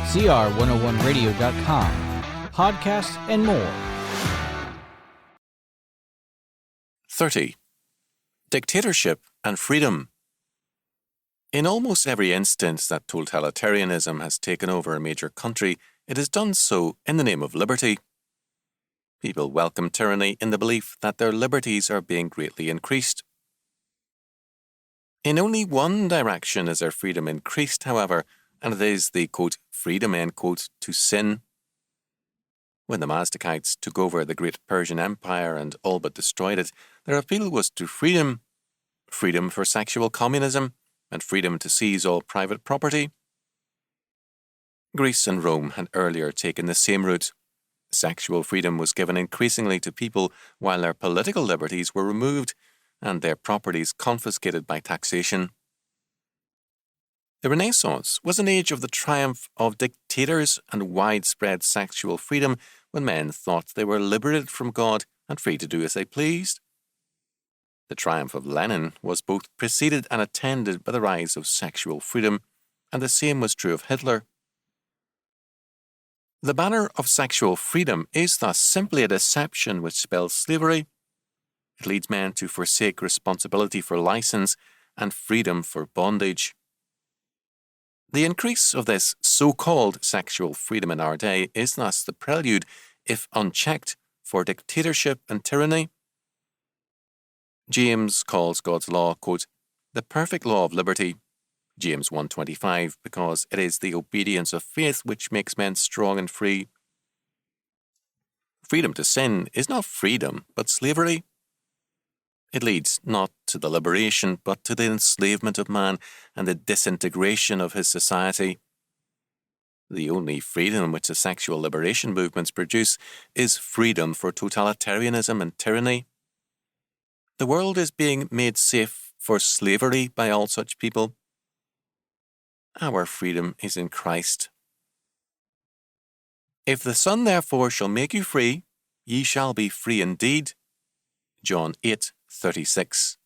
CR101radio.com, podcasts, and more. 30. Dictatorship and Freedom. In almost every instance that totalitarianism has taken over a major country, it has done so in the name of liberty. People welcome tyranny in the belief that their liberties are being greatly increased. In only one direction is their freedom increased, however, and it is the, quote, freedom, end quote, to sin. When the Mazdakites took over the great Persian Empire and all but destroyed it, their appeal was to freedom. Freedom for sexual communism, and freedom to seize all private property. Greece and Rome had earlier taken the same route. Sexual freedom was given increasingly to people while their political liberties were removed and their properties confiscated by taxation. The Renaissance was an age of the triumph of dictators and widespread sexual freedom when men thought they were liberated from God and free to do as they pleased. The triumph of Lenin was both preceded and attended by the rise of sexual freedom, and the same was true of Hitler. The banner of sexual freedom is thus simply a deception which spells slavery. It leads men to forsake responsibility for license and freedom for bondage. The increase of this so-called sexual freedom in our day is thus the prelude, if unchecked, for dictatorship and tyranny. James calls God's law, quote, the perfect law of liberty, James 1:25, because it is the obedience of faith which makes men strong and free. Freedom to sin is not freedom, but slavery. It leads not to the liberation, but to the enslavement of man and the disintegration of his society. The only freedom which the sexual liberation movements produce is freedom for totalitarianism and tyranny. The world is being made safe for slavery by all such people. Our freedom is in Christ. If the Son therefore shall make you free, ye shall be free indeed. John 8:36.